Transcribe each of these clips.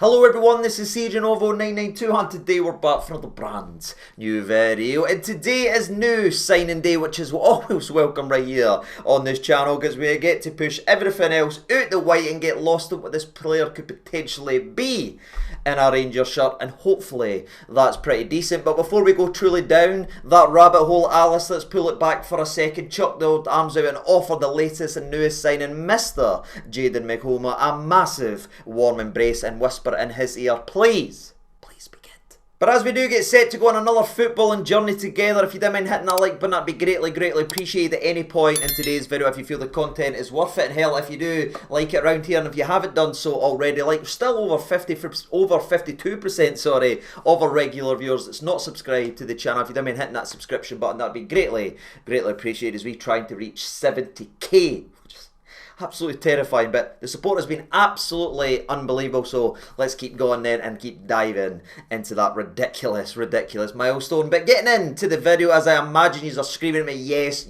Hello everyone, this is CJNovo992 and today we're back for another brand new video. And today is new signing day, which is always welcome right here on this channel because we get to push everything else out the white and get lost at what this player could potentially be in a Rangers shirt, and hopefully that's pretty decent. But before we go truly down that rabbit hole, Alice, let's pull it back for a second, chuck the old arms out and offer the latest and newest signing, Mr. Jayden Meghoma, a massive warm embrace and whisper in his ear, please begin. But as we do get set to go on another footballing journey together, if you don't mind hitting that like button, that'd be greatly appreciated at any point in today's video if you feel the content is worth it. And hell, if you do like it around here, and if you haven't done so already, like still over 52%, sorry, of our regular viewers that's not subscribed to the channel, if you don't mind hitting that subscription button, that'd be greatly appreciated as we trying to reach 70k. Absolutely terrifying, but the support has been absolutely unbelievable, so let's keep going then and keep diving into that ridiculous milestone. But getting into the video, as I imagine you are screaming at me, yes,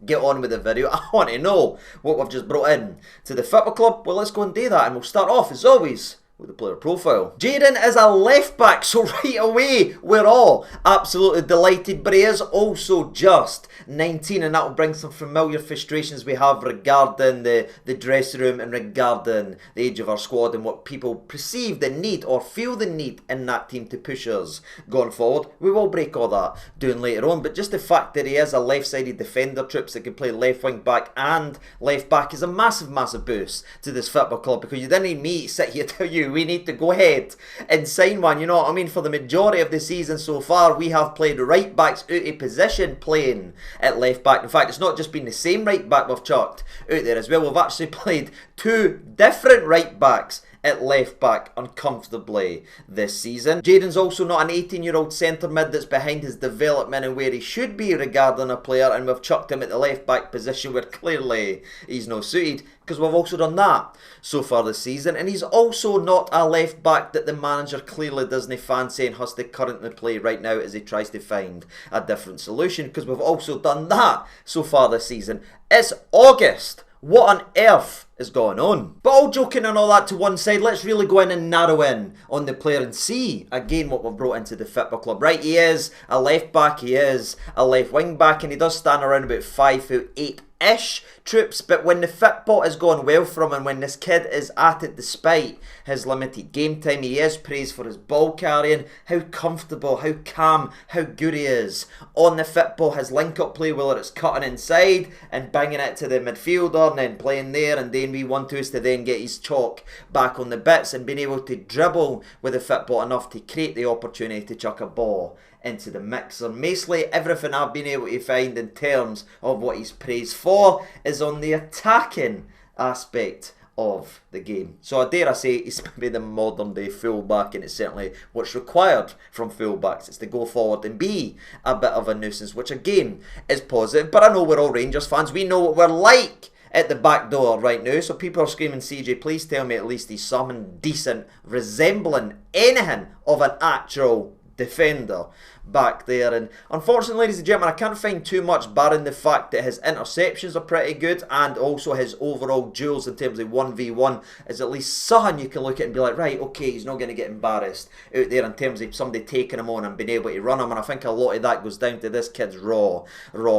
get on with the video. I want to know what we've just brought in to the football club. Well, let's go and do that, and we'll start off as always with the player profile. Jayden is a left back, so right away we're all absolutely delighted, but he is also just 19, and that will bring some familiar frustrations we have regarding the dressing room and regarding the age of our squad and what people perceive the need or feel the need in that team to push us going forward. We will break all that down later on, but just the fact that he is a left-sided defender, troops that can play left wing back and left back, is a massive boost to this football club, because you didn't need me to sit here tell you we need to go ahead and sign one. You know what I mean? For the majority of the season so far, we have played right backs out of position playing at left back. In fact, it's not just been the same right back we've chucked out there as well. We've actually played two different right backs at left back uncomfortably this season. Jayden's also not an 18-year-old centre mid that's behind his development and where he should be regarding a player, and we've chucked him at the left back position where clearly he's not suited, because we've also done that so far this season. And he's also not a left back that the manager clearly doesn't fancy and has to currently play right now as he tries to find a different solution, because we've also done that so far this season. It's August. What on earth is going on? But all joking and all that to one side, let's really go in and narrow in on the player and see again what we've brought into the football club. Right, he is a left back, he is a left wing back, and he does stand around about 5'8"-ish, troops. But when the football is going well for him and when this kid is at it despite his limited game time, he is praised for his ball carrying, how comfortable, how calm, how good he is on the football, his link up play, whether it's cutting inside and banging it to the midfielder and then playing there and then we want to then get his chalk back on the bits and being able to dribble with the football enough to create the opportunity to chuck a ball into the mixer. Mostly everything I've been able to find in terms of what he's praised for is on the attacking aspect of the game. So I dare I say he's maybe the modern day fullback, and it's certainly what's required from fullbacks. It's to go forward and be a bit of a nuisance, which again is positive. But I know we're all Rangers fans. We know what we're like at the back door right now, so people are screaming, CJ, please tell me at least he's something decent, resembling anything of an actual defender back there. And unfortunately, ladies and gentlemen, I can't find too much barring the fact that his interceptions are pretty good, and also his overall duels in terms of 1v1 is at least something you can look at and be like, right, okay, he's not going to get embarrassed out there in terms of somebody taking him on and being able to run him. And I think a lot of that goes down to this kid's raw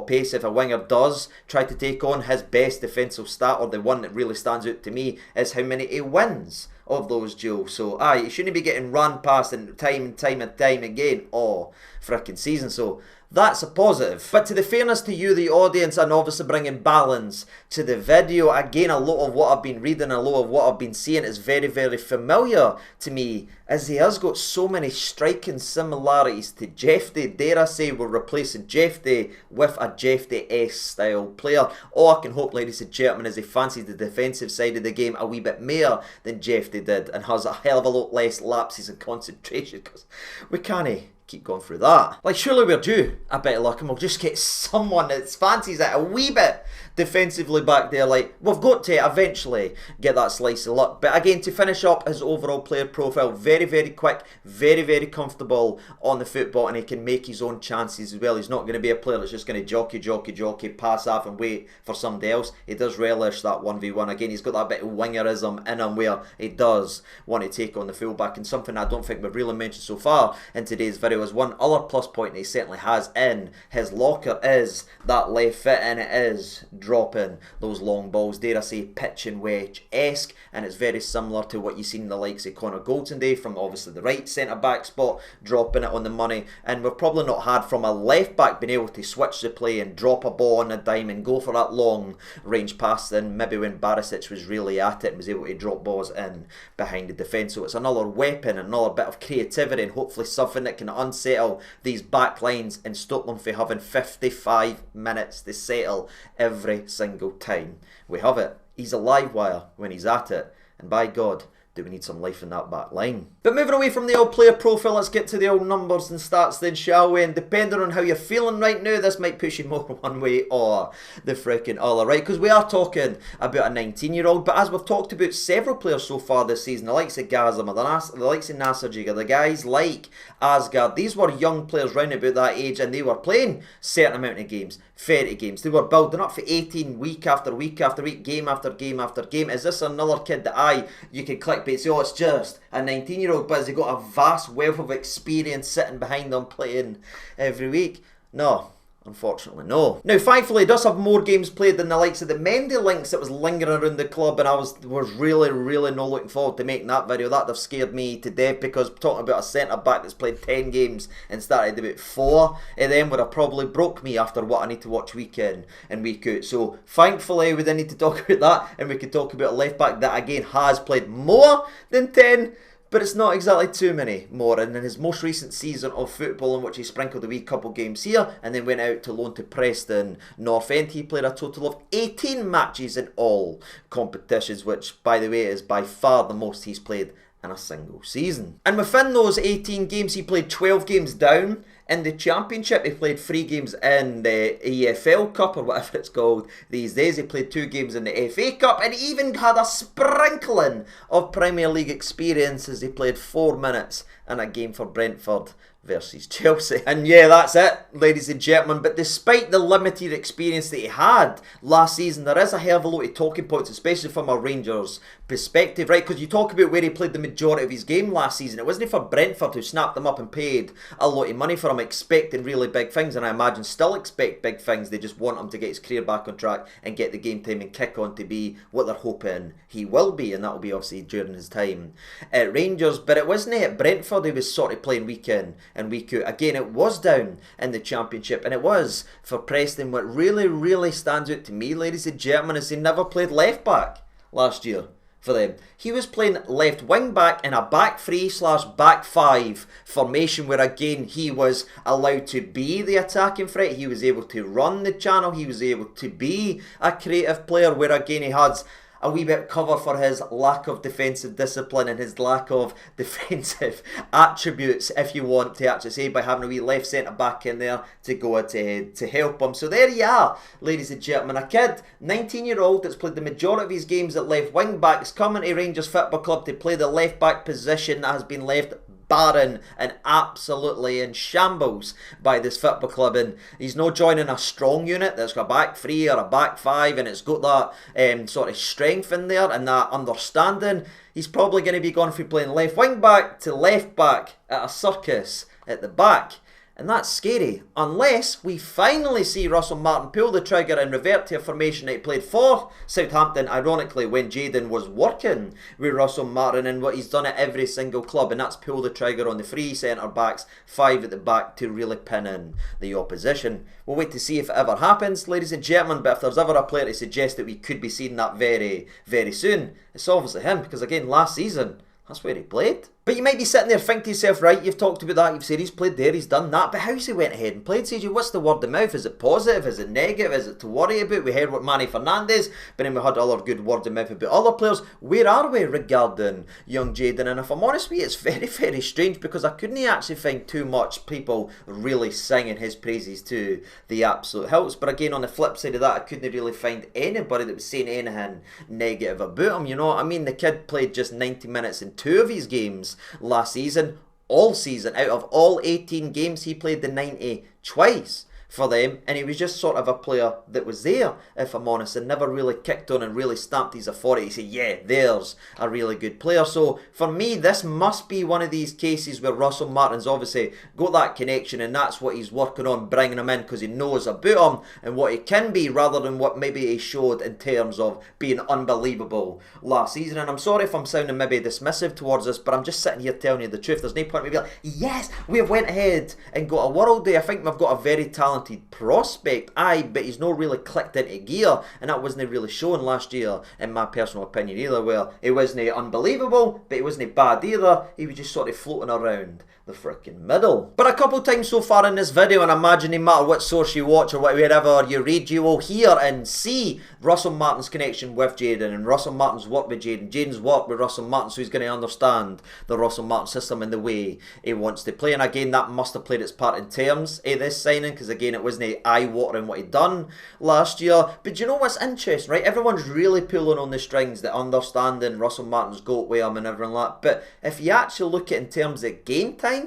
pace. If a winger does try to take on, his best defensive stat, or the one that really stands out to me, is how many he wins of those duels. So he shouldn't be getting run past and time again all frickin' season. So that's a positive. But to the fairness to you, the audience, and obviously bringing balance to the video, again, a lot of what I've been reading, a lot of what I've been seeing is very familiar to me, as he has got so many striking similarities to Jeffy. Dare I say we're replacing Jeffy with a Jeffy-esque style player. All I can hope, ladies and gentlemen, is he fancies the defensive side of the game a wee bit more than Jeffy did and has a hell of a lot less lapses in concentration, because we can't keep going through that. Like, surely we're due a bit of luck and we'll just get someone that fancies it a wee bit defensively back there. Like, we've got to eventually get that slice of luck. But again, to finish up his overall player profile, very, very quick, very, very comfortable on the football, and he can make his own chances as well. He's not going to be a player that's just going to jockey, pass off and wait for somebody else. He does relish that 1v1. Again, he's got that bit of wingerism in him where he does want to take on the fullback, and something I don't think we've really mentioned so far in today's video is one other plus point he certainly has in his locker is that left foot, and it is dropping those long balls, dare I say pitching wedge-esque, and it's very similar to what you've seen in the likes of Connor Goldsonday from obviously the right centre-back spot, dropping it on the money, and we've probably not had from a left-back being able to switch the play and drop a ball on a dime and go for that long range pass than maybe when Barisic was really at it and was able to drop balls in behind the defence. So it's another weapon, another bit of creativity, and hopefully something that can unsettle these back lines and stop them from having 55 minutes to settle every single time. We have it. He's a live wire when he's at it, and by God, do we need some life in that back line. But moving away from the old player profile, let's get to the old numbers and stats then, shall we? And depending on how you're feeling right now, this might push you more one way or the freaking other, right? Because we are talking about a 19-year-old, but as we've talked about several players so far this season, the likes of Gazama, the likes of Nasser Jiga, the guys like Asgard, these were young players round about that age, and they were playing a certain amount of games, 30 games. They were building up for 18 week after week after week, game after game after game. Is this another kid that you can clickbait, say, oh, it's just a 19-year-old, but has he got a vast wealth of experience sitting behind them playing every week? No. Unfortunately, no. Now, thankfully, he does have more games played than the likes of the Mendy links that was lingering around the club, and I was really not looking forward to making that video. That'd have scared me to death, because talking about a centre-back that's played 10 games and started about 4, it then would have probably broke me after what I need to watch week in and week out. So, thankfully, we didn't need to talk about that, and we could talk about a left-back that, again, has played more than 10, but it's not exactly too many more. And in his most recent season of football, in which he sprinkled a wee couple games here and then went out to loan to Preston North End, he played a total of 18 matches in all competitions, which, by the way, is by far the most he's played in a single season. And within those 18 games, he played 12 games down in the Championship. He played 3 games in the EFL Cup, or whatever it's called these days. He played 2 games in the FA Cup, and he even had a sprinkling of Premier League experiences. He played 4 minutes in a game for Brentford versus Chelsea. And yeah, that's it, ladies and gentlemen. But despite the limited experience that he had last season, there is a hell of a lot of talking points, especially from a Rangers perspective, right? Because you talk about where he played the majority of his game last season. It wasn't for Brentford, who snapped him up and paid a lot of money for him, expecting really big things, and I imagine still expect big things. They just want him to get his career back on track and get the game time and kick on to be what they're hoping he will be, and that will be obviously during his time at Rangers. But it wasn't at Brentford he was sort of playing week in and week out. Again, it was down in the Championship, and it was for Preston. What really stands out to me, ladies and gentlemen, is he never played left back last year for them. He was playing left wing back in a back 3/back 5 formation, where again he was allowed to be the attacking threat. He was able to run the channel. He was able to be a creative player, where again he had a wee bit cover for his lack of defensive discipline and his lack of defensive attributes, if you want to actually say, by having a wee left centre back in there to go ahead to help him. So there you are, ladies and gentlemen, a kid, 19-year-old, that's played the majority of his games at left wing back, is coming to Rangers Football Club to play the left back position that has been left barren and absolutely in shambles by this football club, and he's not joining a strong unit that's got a back 3 or a back 5 and it's got that sort of strength in there and that understanding. He's probably going to be going from playing left wing back to left back at a circus at the back. And that's scary, unless we finally see Russell Martin pull the trigger and revert to a formation that he played for Southampton, ironically, when Jayden was working with Russell Martin, and what he's done at every single club, and that's pull the trigger on the 3 centre-backs, 5 at the back, to really pin in the opposition. We'll wait to see if it ever happens, ladies and gentlemen, but if there's ever a player to suggest that we could be seeing that very soon, it's obviously him, because again, last season, That's where he played. But you might be sitting there thinking to yourself, right, you've talked about that, you've said he's played there, he's done that, but how's he went ahead and played, CJ? What's the word of mouth? Is it positive? Is it negative? Is it to worry about? We heard what Manny Fernandes, but then we had other good word of mouth about other players. Where are we regarding young Jayden? And if I'm honest with you, it's very, very strange because I couldn't actually find too much people really singing his praises to the absolute hilts. But again, on the flip side of that, I couldn't really find anybody that was saying anything negative about him. You know what I mean? The kid played just 90 minutes in 2 of his games last season. All season, out of all 18 games, he played the 90 twice for them, and he was just sort of a player that was there, if I'm honest, and never really kicked on and really stamped his authority to say, yeah, there's a really good player. So for me, this must be one of these cases where Russell Martin's obviously got that connection, and that's what he's working on, bringing him in because he knows about him and what he can be, rather than what maybe he showed in terms of being unbelievable last season. And I'm sorry if I'm sounding maybe dismissive towards this, but I'm just sitting here telling you the truth. There's no point in me being like, yes, we have went ahead and got a world day. I think we've got a very talented prospect, but he's not really clicked into gear, and that wasn't really shown last year, in my personal opinion either. Well, he wasn't unbelievable, but he wasn't bad either. He was just sort of floating around the freaking middle. But a couple times so far in this video, and I imagine no matter what source you watch or wherever you read, you will hear and see Russell Martin's connection with Jayden, and Russell Martin's work with Jayden, Jayden's work with Russell Martin, so he's going to understand the Russell Martin system and the way he wants to play. And again, that must have played its part in terms of this signing, because again, it wasn't eye-watering what he'd done last year. But do you know what's interesting, right? Everyone's really pulling on the strings, the understanding Russell Martin's goat with him and everything like that. But if you actually look at it in terms of game time,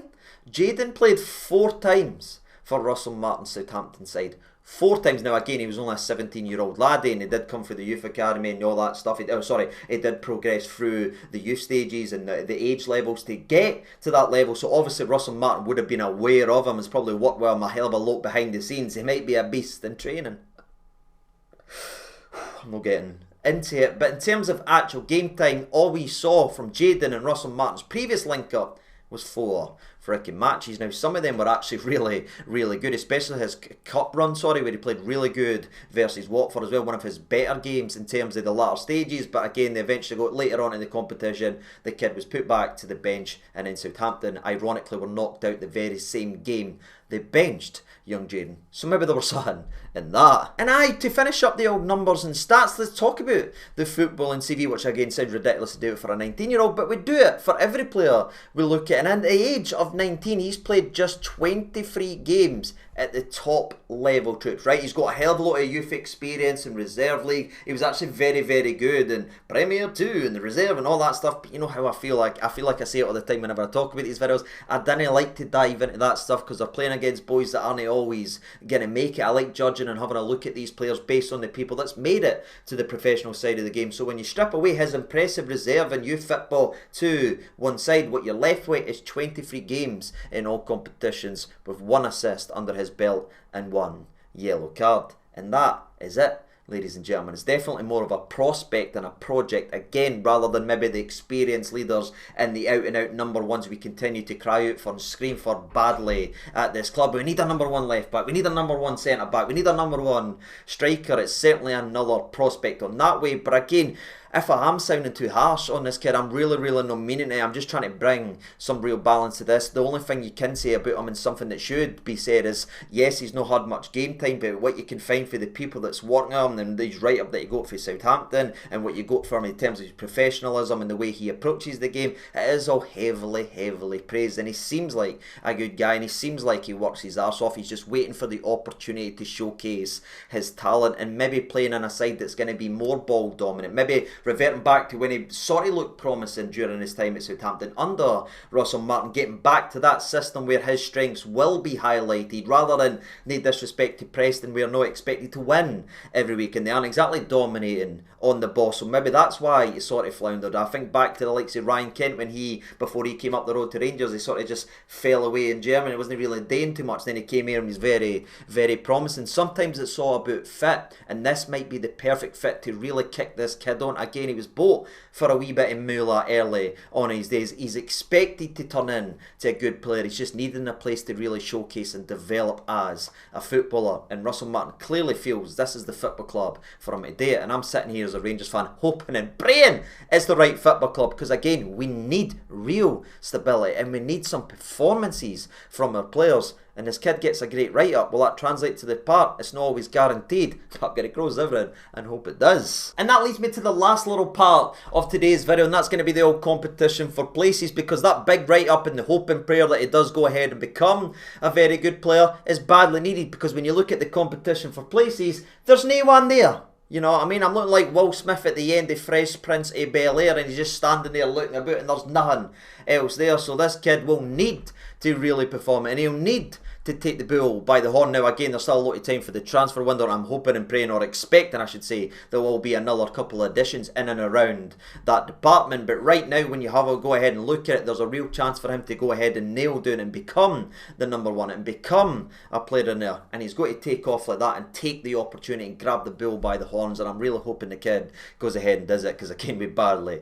Jayden played 4 times for Russell Martin's Southampton side. 4 times. Now again, he was only a 17-year-old laddie, and he did come through the youth academy and all that stuff. He did progress through the youth stages and the age levels to get to that level. So obviously Russell Martin would have been aware of him. Has probably worked with him a hell of a lot behind the scenes. He might be a beast in training. I'm not getting into it, but in terms of actual game time, all we saw from Jayden and Russell Martin's previous link-up was 4 freaking matches. Now, some of them were actually really, really good, especially his cup run, where he played really good versus Watford as well. One of his better games in terms of the latter stages, but again, they eventually got later on in the competition. The kid was put back to the bench, and in Southampton, ironically, were knocked out the very same game they benched young Jayden. So maybe there was something in that. And to finish up the old numbers and stats, let's talk about the footballing CV, which again sounds ridiculous to do it for a 19-year-old, but we do it for every player we look at. And at the age of 19, he's played just 23 games at the top level troops, right? He's got a hell of a lot of youth experience in reserve league. He was actually very, very good in Premier 2 and the reserve and all that stuff. But you know how I feel like I say it all the time whenever I talk about these videos. I didn't like to dive into that stuff because they're playing against boys that aren't always going to make it. I like judging and having a look at these players based on the people that's made it to the professional side of the game. So when you strip away his impressive reserve and youth football to one side, what you're left with is 23 games in all competitions with 1 assist under his belt and 1 yellow card. And that is it, ladies and gentlemen. It's definitely more of a prospect than a project, again, rather than maybe the experienced leaders and the out-and-out number ones we continue to cry out for and scream for badly at this club. We need a number 1 left back, we need a number 1 centre back, we need a number 1 striker. It's certainly another prospect on that way. But again, if I am sounding too harsh on this kid, I'm really, really not meaning it. I'm just trying to bring some real balance to this. The only thing you can say about him, and something that should be said, is yes, he's not had much game time, but what you can find for the people that's working on him, and these write-up that you got for Southampton, and what you got from him in terms of his professionalism and the way he approaches the game, it is all heavily, heavily praised. And he seems like a good guy, and he seems like he works his arse off. He's just waiting for the opportunity to showcase his talent, and maybe playing on a side that's going to be more ball dominant, maybe reverting back to when he sort of looked promising during his time at Southampton under Russell Martin, getting back to that system where his strengths will be highlighted, rather than, no disrespect to Preston, we are not expected to win every week and they aren't exactly dominating on the ball. So maybe that's why he sort of floundered. I think back to the likes of Ryan Kent when before he came up the road to Rangers, he sort of just fell away in Germany. It wasn't really doing too much. Then he came here and he's very, very promising. Sometimes it's all about fit, and this might be the perfect fit to really kick this kid on. again, he was bought for a wee bit of moolah early on his days. He's expected to turn in to a good player. He's just needing a place to really showcase and develop as a footballer. And Russell Martin clearly feels this is the football club for him to do it. And I'm sitting here as a Rangers fan hoping and praying it's the right football club, because again, we need real stability and we need some performances from our players. And this kid gets a great write-up. Will that translate to the part? It's not always guaranteed. But get it cross everything and hope it does. And that leads me to the last little part of today's video, and that's going to be the old competition for places, because that big write-up and the hope and prayer that he does go ahead and become a very good player is badly needed, because when you look at the competition for places, there's no one there. You know what I mean? I'm looking like Will Smith at the end of Fresh Prince of Bel-Air, and he's just standing there looking about and there's nothing else there. So this kid will need to really perform, and he'll need to take the bull by the horn. Now again, there's still a lot of time for the transfer window, and I'm hoping and praying, or expecting I should say, there will be another couple of additions in and around that department. But right now, when you have a go ahead and look at it, there's a real chance for him to go ahead and nail down and become the number one and become a player in there. And he's got to take off like that and take the opportunity and grab the bull by the horns. And I'm really hoping the kid goes ahead and does it, because it can be badly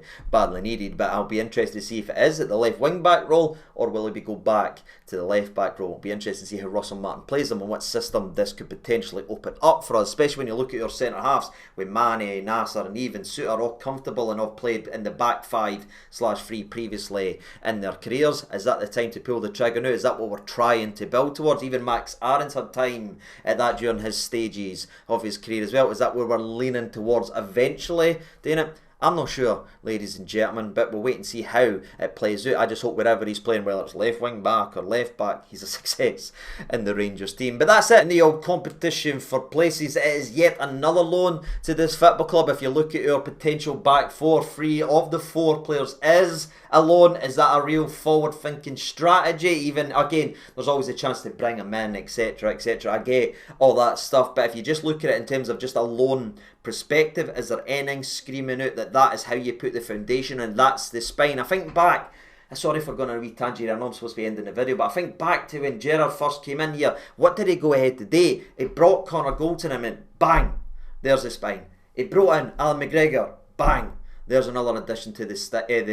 needed. But I'll be interested to see if it is at the left wing back role, or will he go back to the left back role. It'll be interesting to see how Russell Martin plays them and what system this could potentially open up for us, especially when you look at your centre halves with Mane, Nasser and even Southampton all comfortable and have played in the back 5/3 previously in their careers. Is that the time to pull the trigger now? Is that what we're trying to build towards? Even Max Aaron's had time at that during his stages of his career as well. Is that where we're leaning towards eventually doing it? I'm not sure, ladies and gentlemen, but we'll wait and see how it plays out. I just hope wherever he's playing, whether it's left wing back or left back, he's a success in the Rangers team. But that's it in the old competition for places. It is yet another loan to this football club. If you look at our potential back four, 3 of the 4 players is a loan. Is that a real forward-thinking strategy? Even, again, there's always a chance to bring him in, etc, etc. I get all that stuff, but if you just look at it in terms of just a loan perspective, is there anything screaming out that is how you put the foundation and that's the spine? I think back, sorry for going on a wee tangent, I know I'm supposed to be ending the video, but I think back to when Gerrard first came in here, what did he go ahead to do? He brought Connor Goldson in and bang, there's the spine. He brought in Alan McGregor, bang, there's another addition to the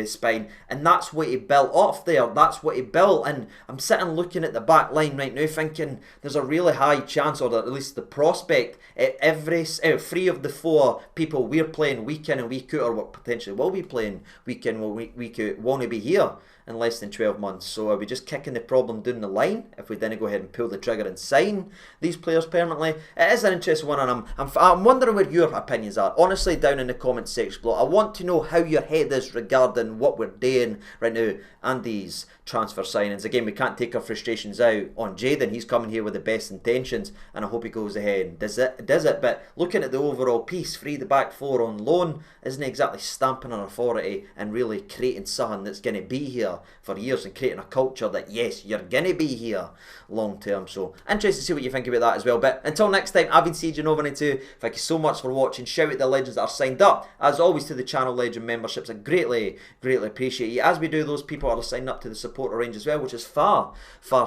spine, and that's what he built off there. That's what he built. And I'm sitting looking at the back line right now thinking there's a really high chance, or at least the prospect, every 3 of the 4 people we're playing week in and week out, or what potentially will be playing week in and week out, won't be here in less than 12 months. So are we just kicking the problem down the line if we didn't go ahead and pull the trigger and sign these players permanently? It is an interesting one, and I'm wondering where your opinions are. Honestly, down in the comment section below, I want to know how your head is regarding what we're doing right now and these transfer signings. Again, we can't take our frustrations out on Jayden. He's coming here with the best intentions, and I hope he goes ahead and does it. But looking at the overall piece, 3 the back 4 on loan isn't exactly stamping an authority and really creating something that's going to be here for years and creating a culture that, yes, you're going to be here long term. So interested to see what you think about that as well. But until next time, I've been Jayden. Thank you so much for watching. Shout out the legends that are signed up as always to the channel legend memberships. I greatly appreciate you, as we do those people that are signed up to the supporter range as well, which is far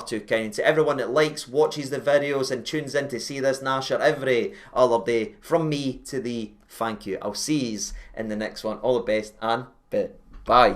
too kind. And to everyone that likes, watches the videos and tunes in to see this Nasher every other day, from me to thee, thank you. I'll see you in the next one. All the best and bye.